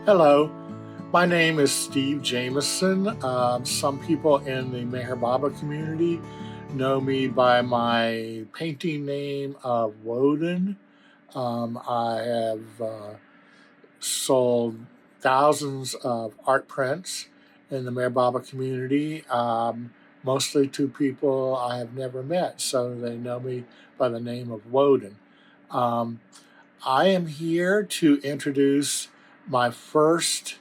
Hello, my name is Steve Jameson. Some people in the Meher Baba community know me by my painting name of Woden. I have sold thousands of art prints in the Meher Baba community, mostly to people I have never met, so they know me by the name of Woden. Um, I am here to introduce my first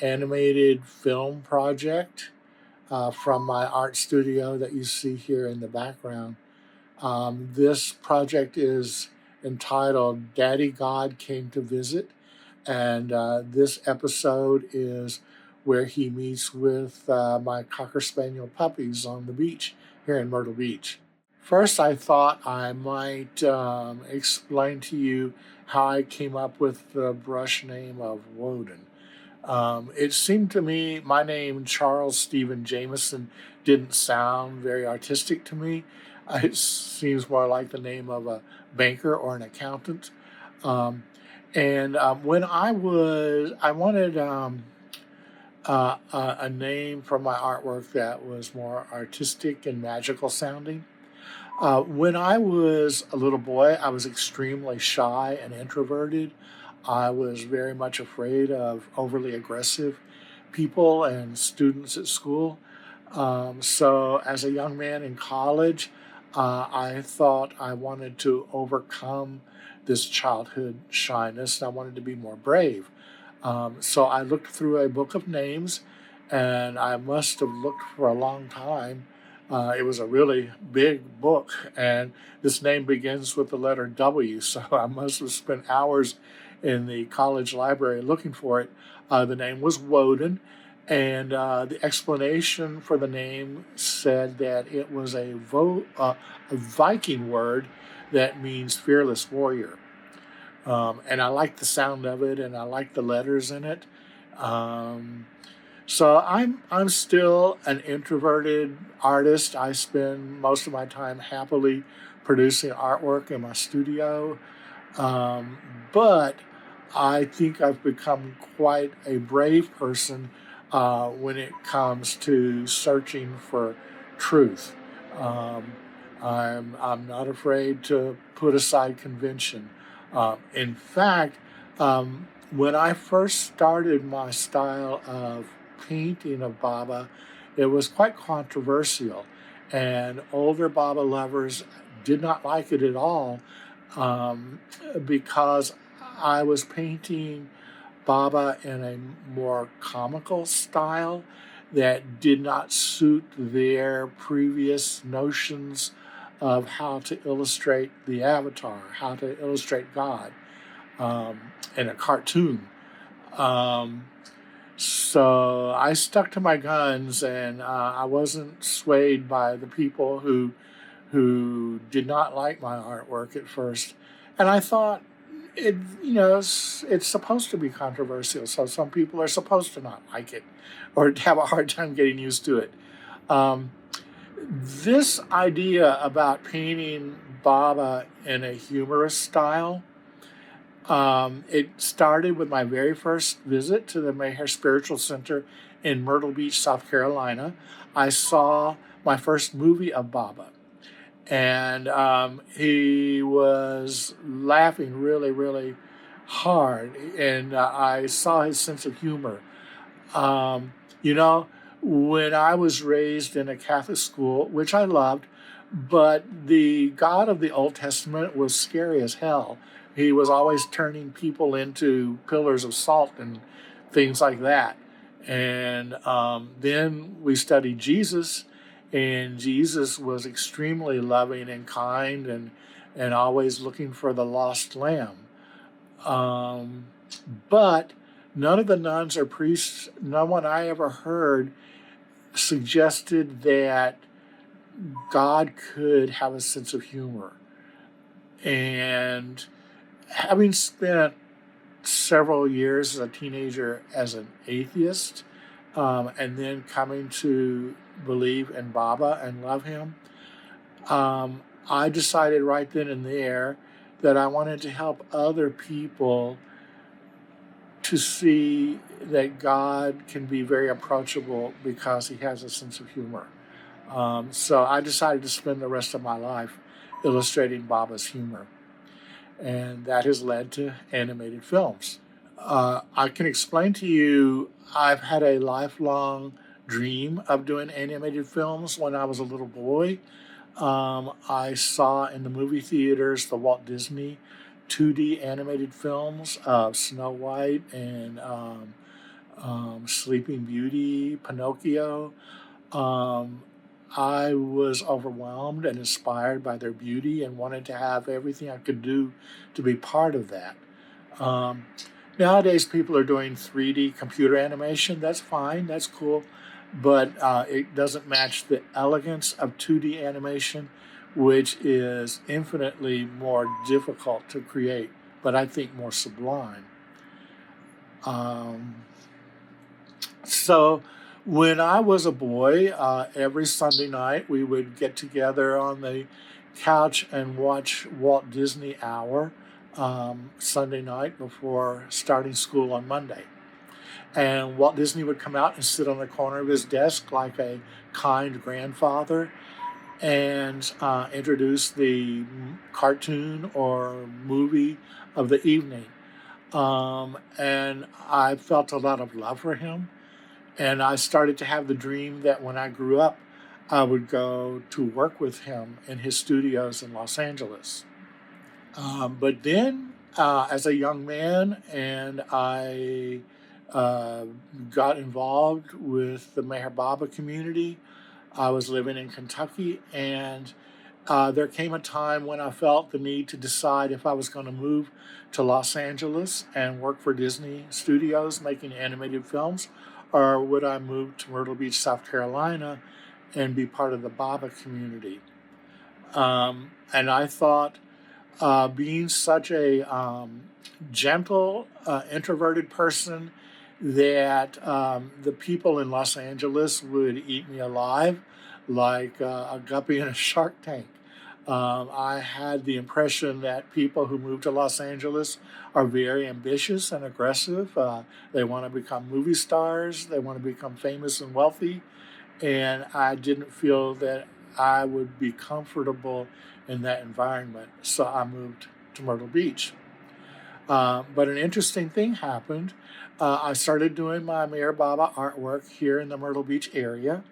animated film project from my art studio that you see here in the background. This project is entitled Daddy God Came to Visit, and this episode is where he meets with my Cocker Spaniel puppies on the beach here in Myrtle Beach. First, I thought I might explain to you how I came up with the brush name of Woden. It seemed to me my name, Charles Stephen Jameson, didn't sound very artistic to me. It seems more like the name of a banker or an accountant. Um, and when I wanted a name for my artwork that was more artistic and magical sounding. When I was a little boy, I was extremely shy and introverted. I was very much afraid of overly aggressive people and students at school. So, as a young man in college, I thought I wanted to overcome this childhood shyness. I wanted to be more brave. So, I looked through a book of names, and I must have looked for a long time. It was a really big book, and this name begins with the letter W, so I must have spent hours in the college library looking for it. The name was Woden, and the explanation for the name said that it was a Viking word that means fearless warrior. And I like the sound of it, and I like the letters in it. Um, so I'm still an introverted artist. I spend most of my time happily producing artwork in my studio, um, but I think I've become quite a brave person when it comes to searching for truth. Um, I'm not afraid to put aside convention. In fact, when I first started my style of painting of Baba, it was quite controversial, and older Baba lovers did not like it at all um, because I was painting Baba in a more comical style that did not suit their previous notions of how to illustrate the avatar, how to illustrate God in a cartoon. Um, so I stuck to my guns, and I wasn't swayed by the people who did not like my artwork at first. And I thought it's supposed to be controversial, so some people are supposed to not like it or have a hard time getting used to it. Um, this idea about painting Baba in a humorous style, it started with my very first visit to the Mayhair Spiritual Center in Myrtle Beach, South Carolina. I saw my first movie of Baba, and he was laughing really, really hard, and I saw his sense of humor. Um, you know, when I was raised in a Catholic school, which I loved, but the God of the Old Testament was scary as hell. He was always turning people into pillars of salt and things like that. And then we studied Jesus, and Jesus was extremely loving and kind and always looking for the lost lamb. Um, but none of the nuns or priests, no one I ever heard, suggested that God could have a sense of humor. And having spent several years as a teenager as an atheist, and then coming to believe in Baba and love him, I decided right then and there that I wanted to help other people to see that God can be very approachable because he has a sense of humor. So I decided to spend the rest of my life illustrating Baba's humor, and that has led to animated films. I can explain to you, I've had a lifelong dream of doing animated films. When I was a little boy, I saw in the movie theaters the Walt Disney 2D animated films of Snow White and Sleeping Beauty, Pinocchio. Um, I was overwhelmed and inspired by their beauty and wanted to have everything I could do to be part of that. Um, Nowadays, people are doing 3D computer animation. That's fine, that's cool, but it doesn't match the elegance of 2D animation, which is infinitely more difficult to create, but I think more sublime. Um, so, when I was a boy, every Sunday night we would get together on the couch and watch Walt Disney Hour Sunday night before starting school on Monday. And Walt Disney would come out and sit on the corner of his desk like a kind grandfather and introduce the cartoon or movie of the evening. And I felt a lot of love for him. And I started to have the dream that when I grew up, I would go to work with him in his studios in Los Angeles. But then, as a young man, and I uh, got involved with the Meher Baba community. I was living in Kentucky, and there came a time when I felt the need to decide if I was going to move to Los Angeles and work for Disney Studios making animated films, or would I move to Myrtle Beach, South Carolina, and be part of the Baba community. And I thought, being such a gentle, introverted person, that the people in Los Angeles would eat me alive like a guppy in a shark tank. I had the impression that people who move to Los Angeles are very ambitious and aggressive. They want to become movie stars, they want to become famous and wealthy, and I didn't feel that I would be comfortable in that environment. So I moved to Myrtle Beach. But an interesting thing happened. I started doing my Mayor Baba artwork here in the Myrtle Beach area.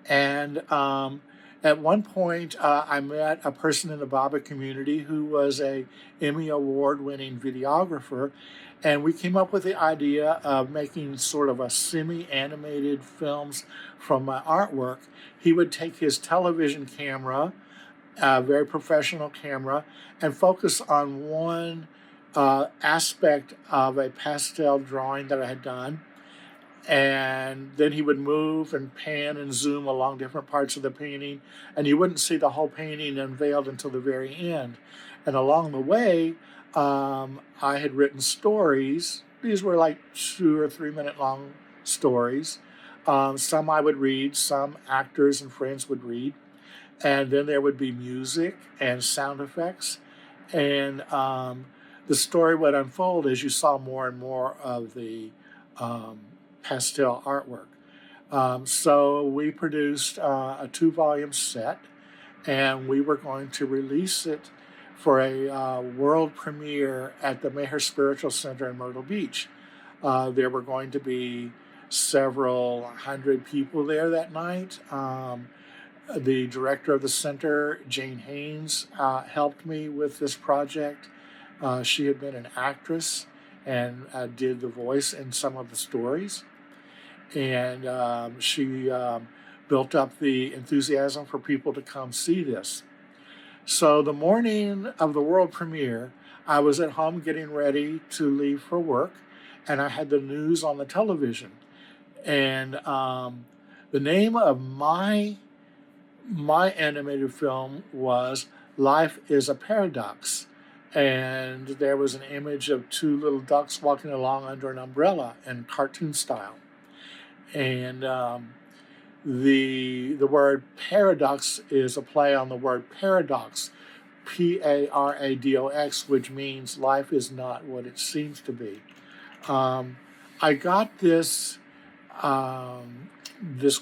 And at one point, I met a person in the Baba community who was a Emmy Award-winning videographer, and we came up with the idea of making sort of a semi-animated films from my artwork. He would take his television camera, a very professional camera, and focus on one aspect of a pastel drawing that I had done, and then he would move and pan and zoom along different parts of the painting, and you wouldn't see the whole painting unveiled until the very end. And along the way, I had written stories. These were like 2 or 3 minute long stories. Some I would read, some actors and friends would read, and then there would be music and sound effects, and the story would unfold as you saw more and more of the um, pastel artwork. So we produced a 2 volume set, and we were going to release it for a world premiere at the Meher Spiritual Center in Myrtle Beach. There were going to be several hundred people there that night. The director of the center, Jane Haynes, helped me with this project. She had been an actress and did the voice in some of the stories. And she built up the enthusiasm for people to come see this. So the morning of the world premiere, I was at home getting ready to leave for work, and I had the news on the television. And the name of my animated film was Life is a Paradox. And there was an image of 2 little ducks walking along under an umbrella in cartoon style. And the word paradox is a play on the word paradox, Paradox, which means life is not what it seems to be. Um, I got this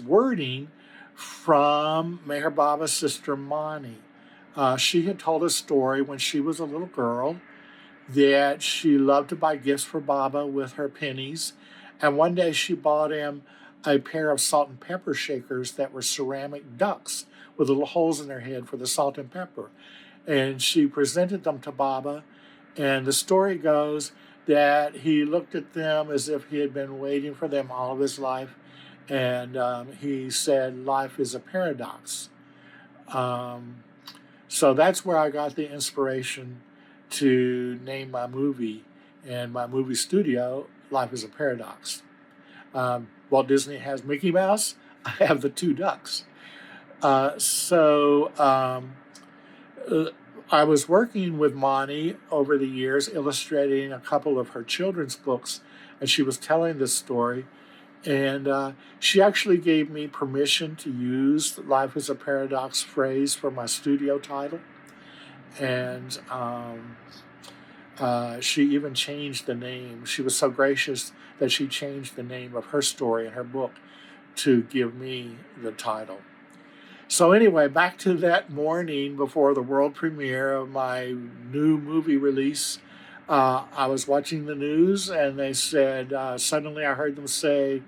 wording from Meher Baba's sister Mani. She had told a story when she was a little girl that she loved to buy gifts for Baba with her pennies. And one day she bought him a pair of salt and pepper shakers that were ceramic ducks with little holes in their head for the salt and pepper. And she presented them to Baba. And the story goes that he looked at them as if he had been waiting for them all of his life. And he said, life is a paradox. Um, so that's where I got the inspiration to name my movie and my movie studio, Life is a Paradox. Walt Disney has Mickey Mouse, I have the two ducks. So I was working with Moni over the years, illustrating a couple of her children's books, and she was telling this story. And she actually gave me permission to use the Life is a Paradox phrase for my studio title. And she even changed the name. She was so gracious that she changed the name of her story in her book to give me the title. So anyway, back to that morning before the world premiere of my new movie release. I was watching the news and they said, suddenly I heard them say,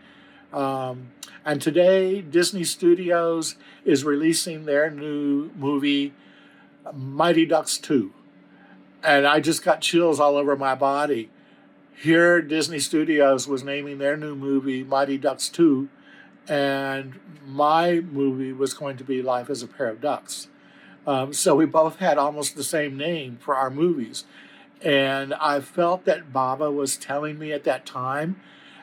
and today Disney Studios is releasing their new movie, Mighty Ducks 2. And I just got chills all over my body. Here, Disney Studios was naming their new movie, Mighty Ducks 2, and my movie was going to be Life as a Pair of Ducks. So we both had almost the same name for our movies. And I felt that Baba was telling me at that time,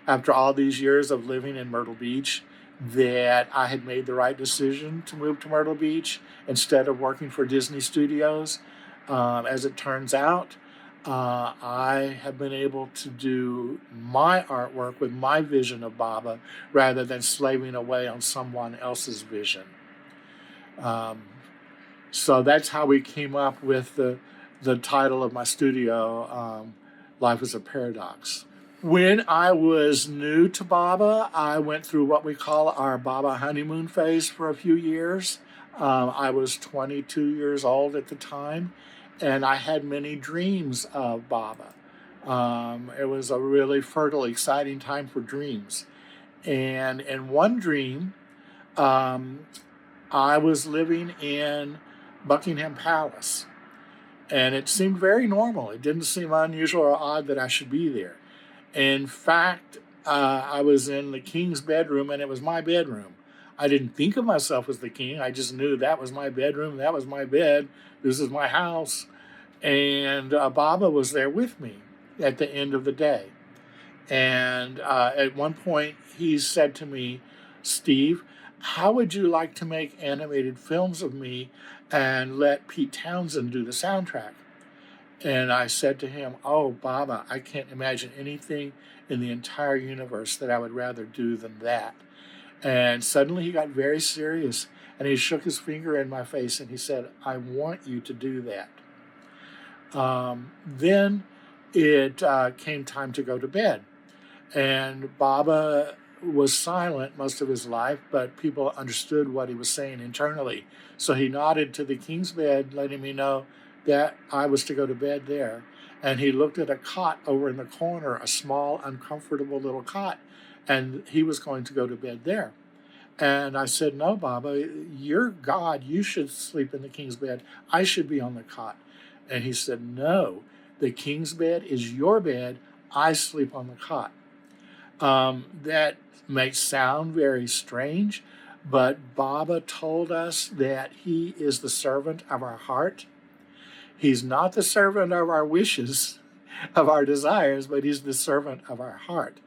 after all these years of living in Myrtle Beach, that I had made the right decision to move to Myrtle Beach instead of working for Disney Studios. As it turns out, I have been able to do my artwork with my vision of Baba rather than slaving away on someone else's vision. Um, so that's how we came up with the title of my studio, Life is a Paradox. When I was new to Baba, I went through what we call our Baba honeymoon phase for a few years. I was 22 years old at the time, and I had many dreams of Baba. It was a really fertile, exciting time for dreams. And in one dream, um, I was living in Buckingham Palace, and it seemed very normal. It didn't seem unusual or odd that I should be there. In fact, I was in the king's bedroom, and it was my bedroom. I didn't think of myself as the king. I just knew that was my bedroom, that was my bed, this is my house. And Baba was there with me at the end of the day. And at one point, he said to me, Steve, how would you like to make animated films of me and let Pete Townsend do the soundtrack? And I said to him, oh, Baba, I can't imagine anything in the entire universe that I would rather do than that. And suddenly he got very serious and he shook his finger in my face and he said, I want you to do that. Then it came time to go to bed. And Baba was silent most of his life, but people understood what he was saying internally. So he nodded to the king's bed, letting me know that I was to go to bed there. And he looked at a cot over in the corner, a small, uncomfortable little cot, and he was going to go to bed there. And I said, no, Baba, you're God. You should sleep in the king's bed. I should be on the cot. And he said, no, the king's bed is your bed. I sleep on the cot. That may sound very strange, but Baba told us that he is the servant of our heart. He's not the servant of our wishes, of our desires, but he's the servant of our heart.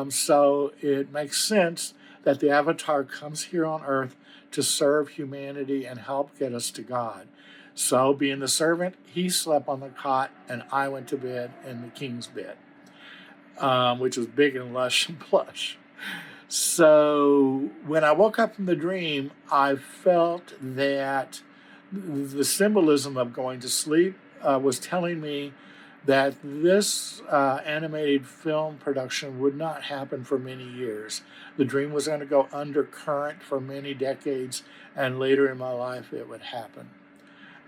So it makes sense that the avatar comes here on earth to serve humanity and help get us to God. So being the servant, he slept on the cot and I went to bed in the king's bed, which was big and lush and plush. So when I woke up from the dream, I felt that the symbolism of going to sleep was telling me that this animated film production would not happen for many years. The dream was going to go undercurrent for many decades, and later in my life it would happen.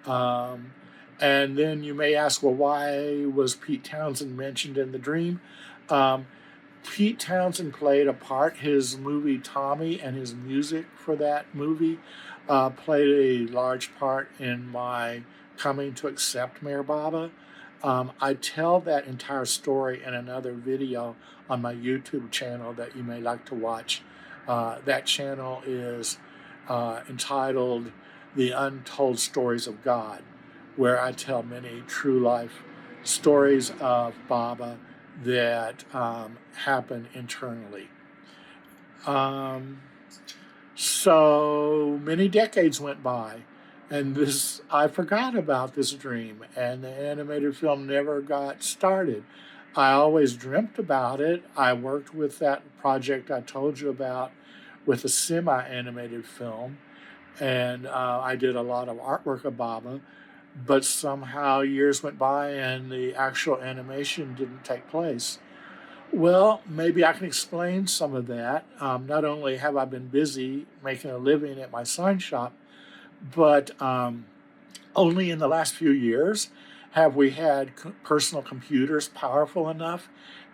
Um, and then you may ask, well, why was Pete Townsend mentioned in the dream? Um, Pete Townsend played a part. His movie Tommy and his music for that movie played a large part in my coming to accept Mayor Baba. I tell that entire story in another video on my YouTube channel that you may like to watch. That channel is entitled The Untold Stories of God, where I tell many true life stories of Baba that happen internally. Um, so many decades went by, and I forgot about this dream, and the animated film never got started. I always dreamt about it. I worked with that project I told you about with a semi-animated film, and I did a lot of artwork of Baba, but somehow years went by and the actual animation didn't take place. Well, maybe I can explain some of that. Not only have I been busy making a living at my sign shop, but only in the last few years have we had personal computers powerful enough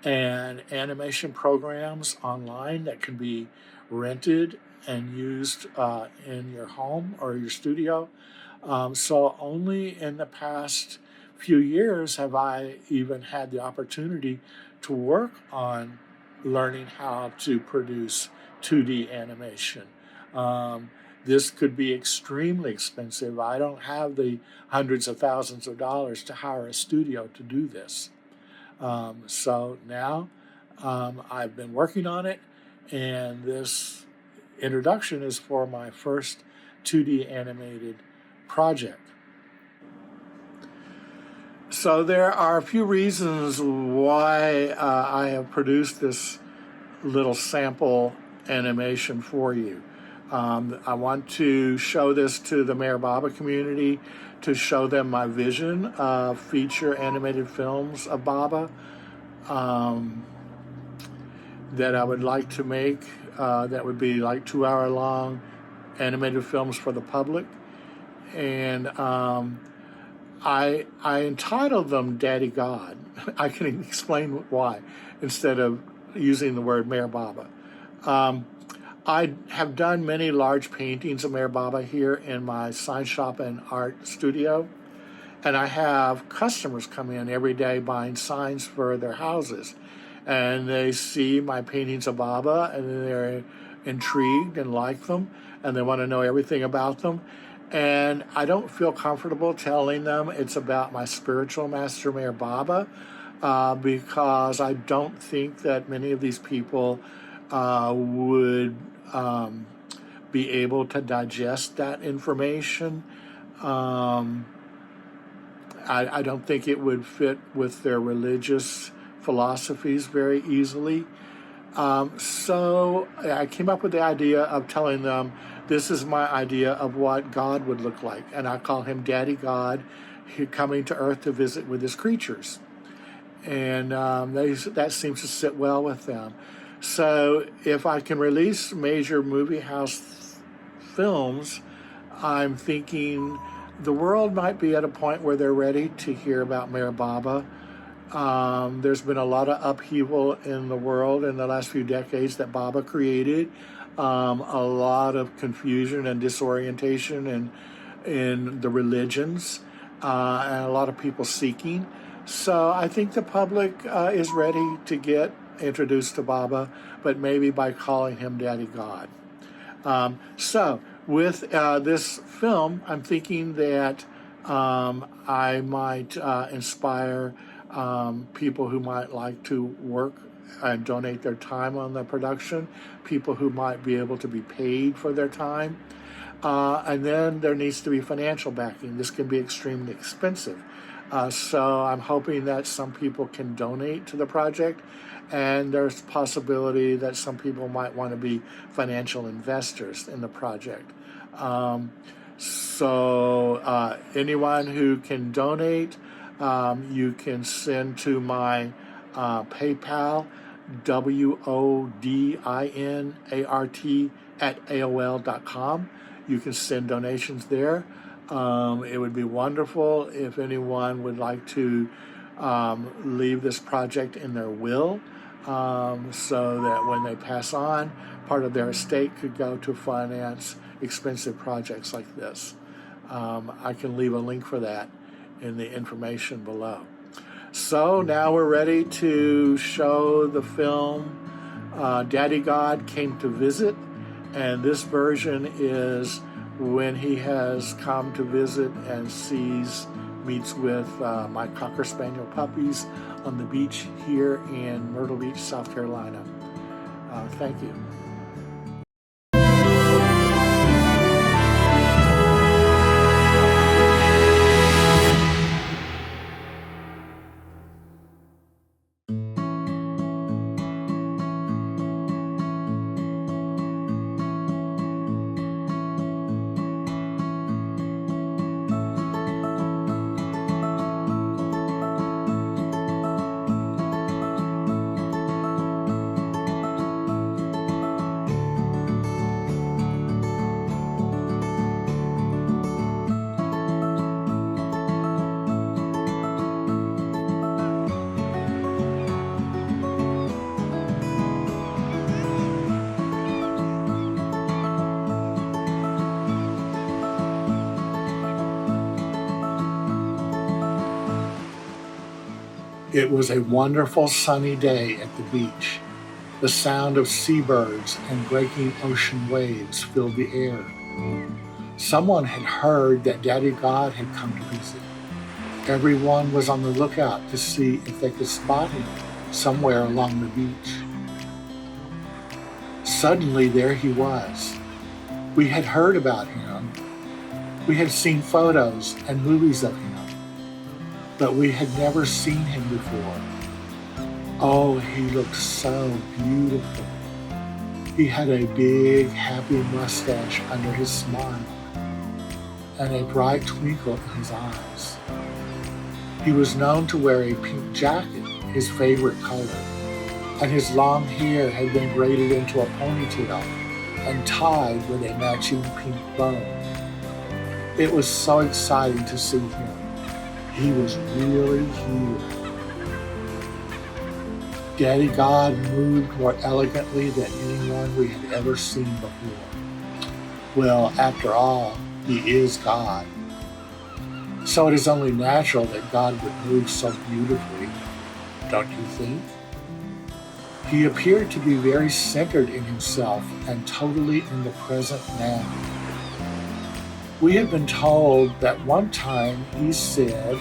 and animation programs online that can be rented and used in your home or your studio. So only in the past few years have I even had the opportunity to work on learning how to produce 2D animation. This could be extremely expensive. I don't have the hundreds of thousands of dollars to hire a studio to do this. So now I've been working on it, and this introduction is for my first 2D animated project. So there are a few reasons why I have produced this little sample animation for you. I want to show this to the Mayor Baba community, to show them my vision of feature animated films of Baba that I would like to make. That would be like 2-hour long animated films for the public. And I entitled them Daddy God. I can explain why instead of using the word Mayor Baba. I have done many large paintings of Mayor Baba here in my sign shop and art studio, and I have customers come in every day buying signs for their houses, and they see my paintings of Baba and they're intrigued and like them, and they want to know everything about them. And I don't feel comfortable telling them it's about my spiritual master, Mayor Baba, because I don't think that many of these people would be able to digest that information. I don't think it would fit with their religious philosophies very easily. So I came up with the idea of telling them this is my idea of what God would look like. And I call him Daddy God, coming to earth to visit with his creatures. And that seems to sit well with them. So if I can release major movie house films, I'm thinking the world might be at a point where they're ready to hear about Mayor Baba. There's been a lot of upheaval in the world in the last few decades that Baba created. A lot of confusion and disorientation in the religions, and a lot of people seeking. So I think the public is ready to get introduced to Baba, but maybe by calling him Daddy God. So with this film, I'm thinking that I might inspire people who might like to work and donate their time on the production, people who might be able to be paid for their time. And then there needs to be financial backing. This can be extremely expensive. So I'm hoping that some people can donate to the project, and there's possibility that some people might want to be financial investors in the project. So anyone who can donate, You can send to my PayPal, WODINART@AOL.com. You can send donations there. It would be wonderful if anyone would like to leave this project in their will, so that when they pass on, part of their estate could go to finance expensive projects like this. I can leave a link for that in the information below. So now we're ready to show the film Daddy God Came to Visit, and this version is when he has come to visit and meets with my Cocker Spaniel puppies on the beach here in Myrtle Beach, South Carolina. Thank you. It was a wonderful sunny day at the beach. The sound of seabirds and breaking ocean waves filled the air. Someone had heard that Daddy God had come to visit. Everyone was on the lookout to see if they could spot him somewhere along the beach. Suddenly, there he was. We had heard about him. We had seen photos and movies of him, but we had never seen him before. Oh, he looked so beautiful. He had a big, happy mustache under his smile and a bright twinkle in his eyes. He was known to wear a pink jacket, his favorite color, and his long hair had been braided into a ponytail and tied with a matching pink bow. It was so exciting to see him. He was really here. Daddy God moved more elegantly than anyone we had ever seen before. Well, after all, he is God. So it is only natural that God would move so beautifully, don't you think? He appeared to be very centered in himself and totally in the present now. We have been told that one time he said,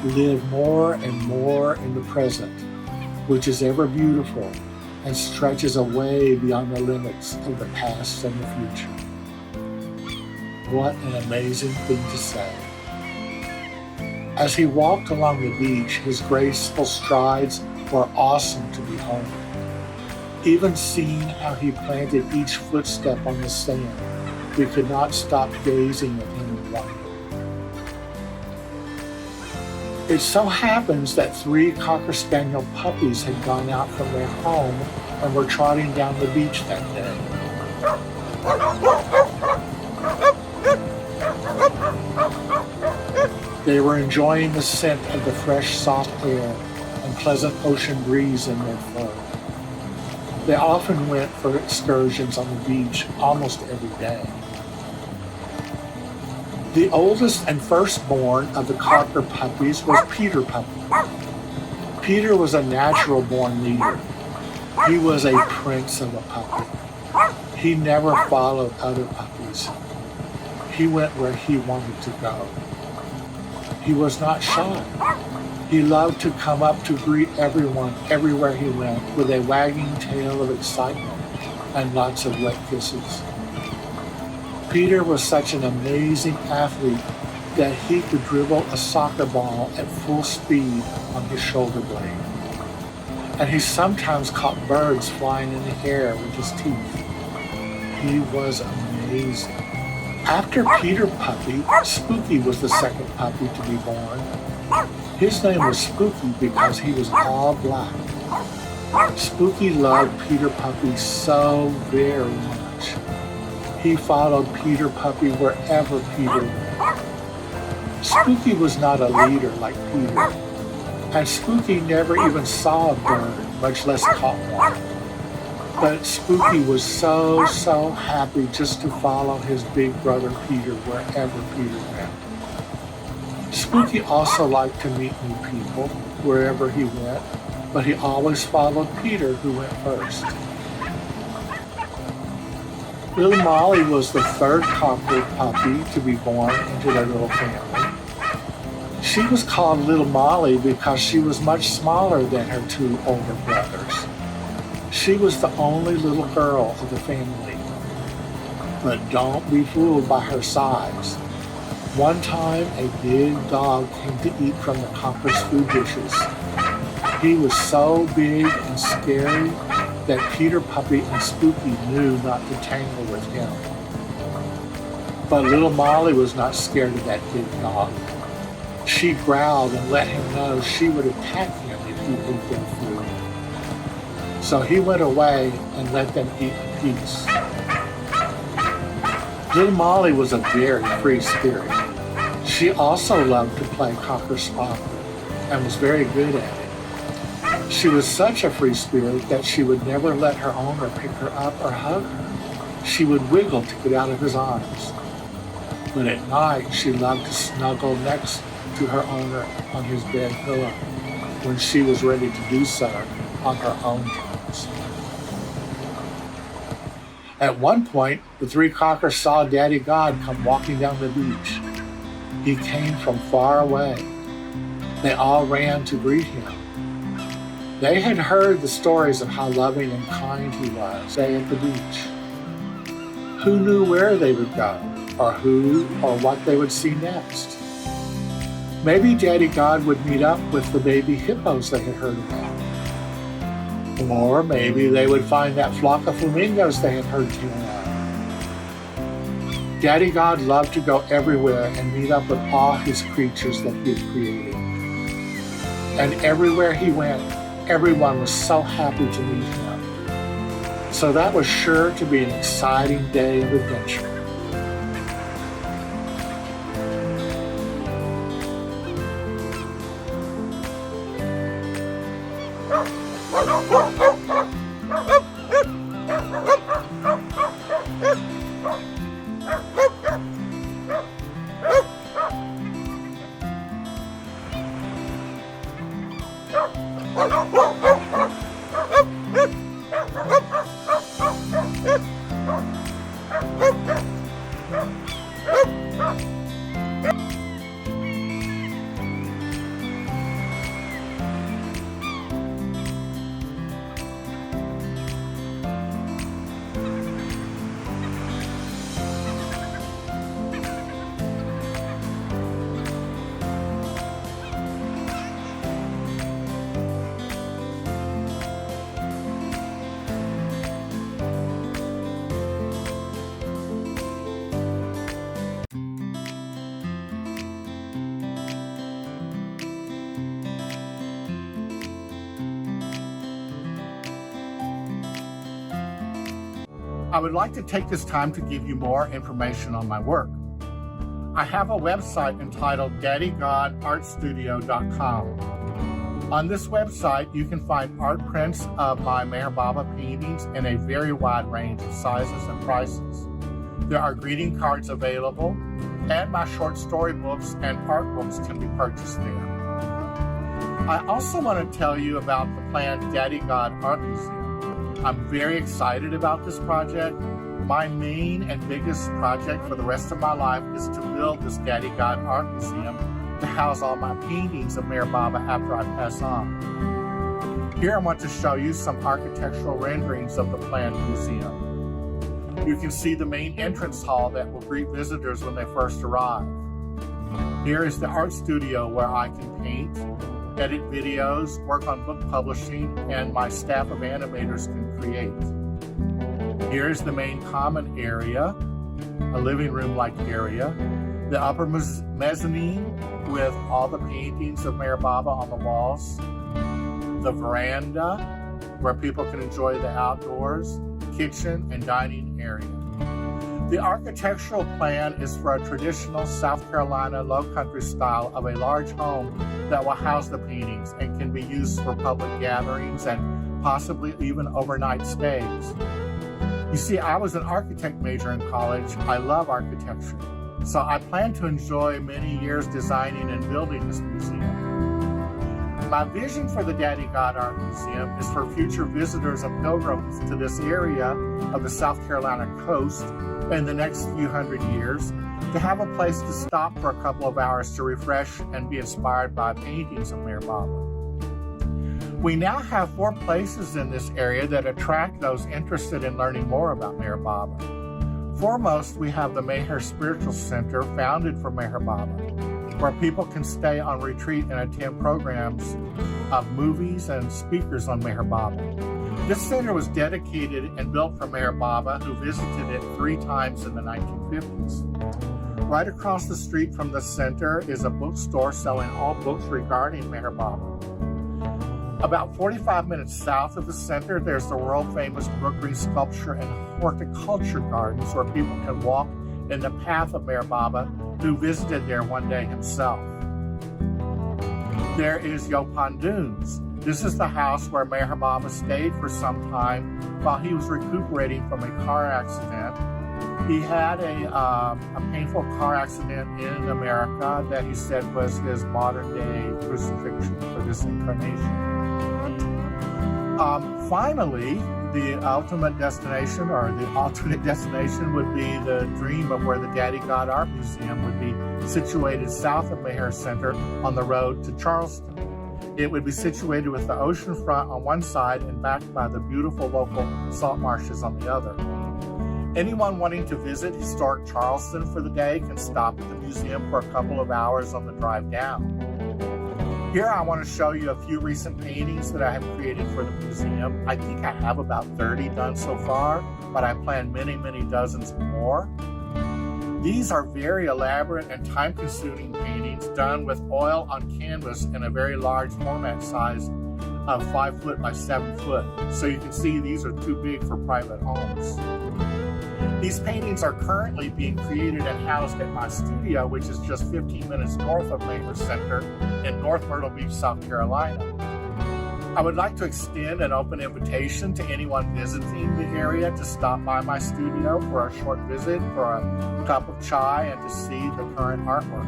"Live more and more in the present, which is ever beautiful and stretches away beyond the limits of the past and the future." What an amazing thing to say. As he walked along the beach, his graceful strides were awesome to behold. Even seeing how he planted each footstep on the sand, we could not stop gazing at him in wonder. It so happens that 3 Cocker Spaniel puppies had gone out from their home and were trotting down the beach that day. They were enjoying the scent of the fresh, soft air and pleasant ocean breeze in their fur. They often went for excursions on the beach almost every day. The oldest and firstborn of the Cocker puppies was Peter Puppy. Peter was a natural-born leader. He was a prince of a puppy. He never followed other puppies. He went where he wanted to go. He was not shy. He loved to come up to greet everyone everywhere he went with a wagging tail of excitement and lots of wet kisses. Peter was such an amazing athlete that he could dribble a soccer ball at full speed on his shoulder blade. And he sometimes caught birds flying in the air with his teeth. He was amazing. After Peter Puppy, Spooky was the second puppy to be born. His name was Spooky because he was all black. Spooky loved Peter Puppy so very much. He followed Peter Puppy wherever Peter went. Spooky was not a leader like Peter, and Spooky never even saw a bird, much less caught one. But Spooky was so happy just to follow his big brother Peter wherever Peter went. Spooky also liked to meet new people wherever he went, but he always followed Peter, who went first. Little Molly was the third cocker puppy to be born into their little family. She was called Little Molly because she was much smaller than her two older brothers. She was the only little girl of the family. But don't be fooled by her size. One time, a big dog came to eat from the cocker's food dishes. He was so big and scary that Peter Puppy and Spooky knew not to tangle with him. But Little Molly was not scared of that big dog. She growled and let him know she would attack him if he ate their food. So he went away and let them eat in peace. Little Molly was a very free spirit. She also loved to play cocker-spaniel and was very good at it. She was such a free spirit that she would never let her owner pick her up or hug her. She would wiggle to get out of his arms. But at night, she loved to snuggle next to her owner on his bed pillow when she was ready to do so on her own terms. At one point, the three cockers saw Daddy God come walking down the beach. He came from far away. They all ran to greet him. They had heard the stories of how loving and kind he was at the beach. Who knew where they would go, or who or what they would see next? Maybe Daddy God would meet up with the baby hippos they had heard about. Or maybe they would find that flock of flamingos they had heard tell of. Daddy God loved to go everywhere and meet up with all his creatures that he had created. And everywhere he went, everyone was so happy to meet him. So that was sure to be an exciting day of adventure. I would like to take this time to give you more information on my work. I have a website entitled daddygodartstudio.com. On this website, you can find art prints of my Mayor Baba paintings in a very wide range of sizes and prices. There are greeting cards available, and my short story books and art books can be purchased there. I also want to tell you about the planned Daddy God Art Museum. I'm very excited about this project. My main and biggest project for the rest of my life is to build this Daddy God Art Museum to house all my paintings of Mayor Baba after I pass on. Here I want to show you some architectural renderings of the planned museum. You can see the main entrance hall that will greet visitors when they first arrive. Here is the art studio where I can paint, edit videos, work on book publishing, and my staff of animators can create. Here's the main common area, a living room-like area, the upper mezzanine, with all the paintings of Mayor Baba on the walls, the veranda where people can enjoy the outdoors, kitchen and dining area. The architectural plan is for a traditional South Carolina low-country style of a large home that will house the paintings and can be used for public gatherings and possibly even overnight stays. You see, I was an architect major in college. I love architecture, so I plan to enjoy many years designing and building this museum. My vision for the Daddy God Art Museum is for future visitors and pilgrims to this area of the South Carolina coast in the next few hundred years to have a place to stop for a couple of hours to refresh and be inspired by paintings of Mayor Baba. We now have 4 places in this area that attract those interested in learning more about Mayor Baba. Foremost, we have the Mayher Spiritual Center, founded for Mayor Baba, where people can stay on retreat and attend programs of movies and speakers on Mayor Baba. This center was dedicated and built for Mayor Baba, who visited it 3 times in the 1950s. Right across the street from the center is a bookstore selling all books regarding Mayor Baba. About 45 minutes south of the center, there's the world-famous Brookgreen Sculpture and Horticulture Gardens, where people can walk in the path of Mayor Baba, who visited there one day himself. There is Yaupon Dunes. This is the house where Mayor Baba stayed for some time while he was recuperating from a car accident. He had a painful car accident in America that he said was his modern-day crucifixion for this incarnation. Finally, the ultimate destination, or the alternate destination, would be the dream of where the Daddy God Art Museum would be situated south of Mayher Center on the road to Charleston. It would be situated with the ocean front on one side and backed by the beautiful local salt marshes on the other. Anyone wanting to visit historic Charleston for the day can stop at the museum for a couple of hours on the drive down. Here I want to show you a few recent paintings that I have created for the museum. I think I have about 30 done so far, but I plan many, many dozens more. These are very elaborate and time-consuming paintings done with oil on canvas in a very large format size of 5 foot by 7 foot. So you can see these are too big for private homes. These paintings are currently being created and housed at my studio, which is just 15 minutes north of Mayher Center in North Myrtle Beach, South Carolina. I would like to extend an open invitation to anyone visiting the area to stop by my studio for a short visit, for a cup of chai, and to see the current artwork.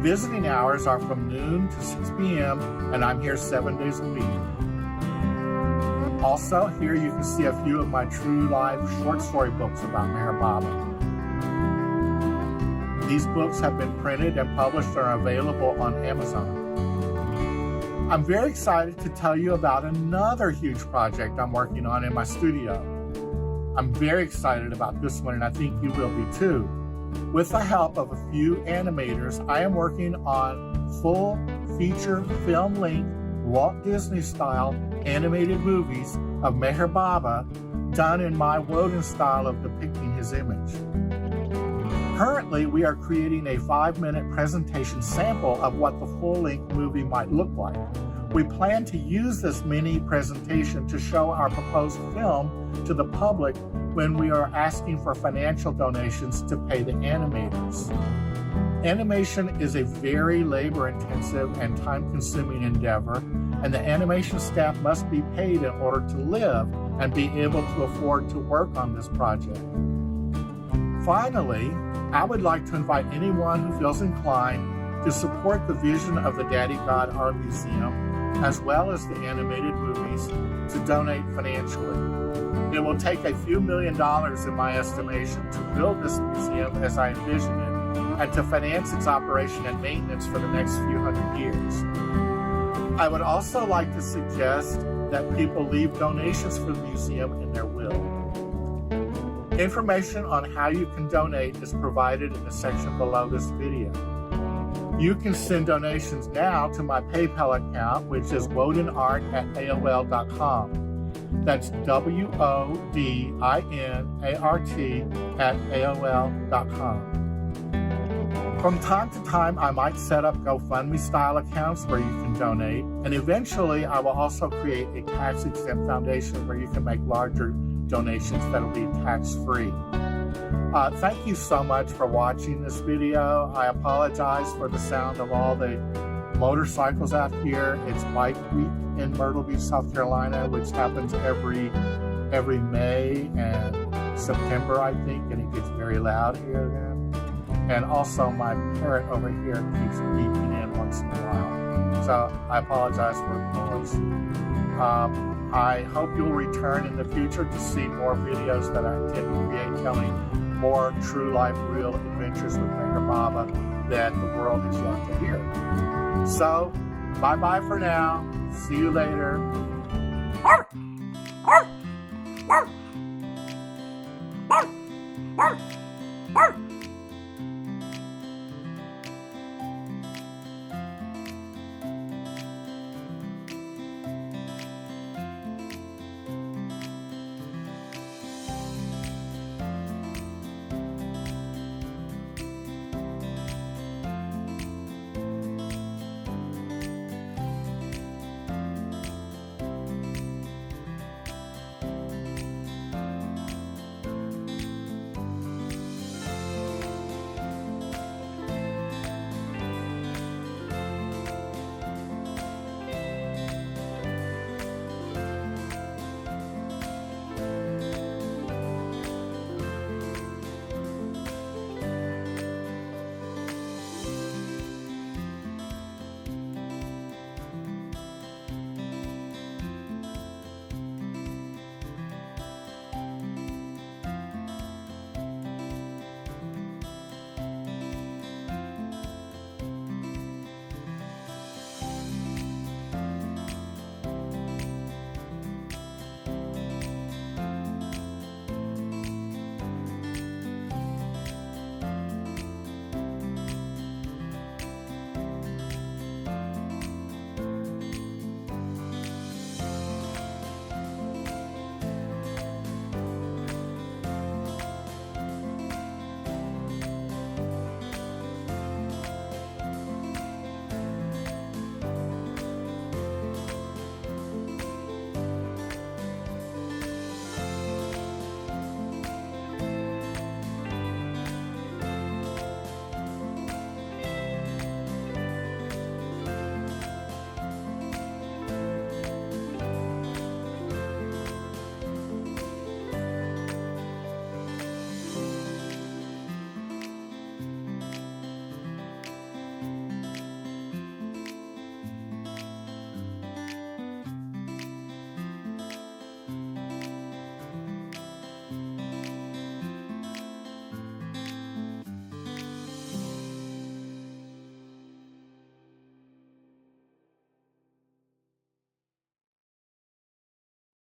Visiting hours are from noon to 6 p.m., and I'm here 7 days a week. Also, here you can see a few of my true life short story books about Mayor Baba. These books have been printed and published and are available on Amazon. I'm very excited to tell you about another huge project I'm working on in my studio. I'm very excited about this one, and I think you will be too. With the help of a few animators, I am working on full feature film-length Walt Disney style animated movies of Mayor Baba done in my Woden style of depicting his image. Currently, we are creating a 5-minute presentation sample of what the full-length movie might look like. We plan to use this mini presentation to show our proposed film to the public when we are asking for financial donations to pay the animators. Animation is a very labor-intensive and time-consuming endeavor, and the animation staff must be paid in order to live and be able to afford to work on this project. Finally, I would like to invite anyone who feels inclined to support the vision of the Daddy God Art Museum, as well as the animated movies, to donate financially. It will take a few $1 million in my estimation to build this museum as I envision it, and to finance its operation and maintenance for the next few hundred years. I would also like to suggest that people leave donations for the museum in their will. Information on how you can donate is provided in the section below this video. You can send donations now to my PayPal account, which is wodinart@aol.com. That's WODINART@AOL.com. From time to time, I might set up GoFundMe style accounts where you can donate, and eventually I will also create a tax-exempt foundation where you can make larger donations that will be tax-free. Thank you so much for watching this video. I apologize for the sound of all the motorcycles out here. It's Bike Week in Myrtle Beach, South Carolina, which happens every May and September, I think, and it gets very loud here then. And also my parrot over here keeps beeping in once in a while. So I apologize for the noise. I hope you'll return in the future to see more videos that I intend to create telling more true life, real adventures with Mayor Baba that the world is yet to hear. So, bye-bye for now. See you later.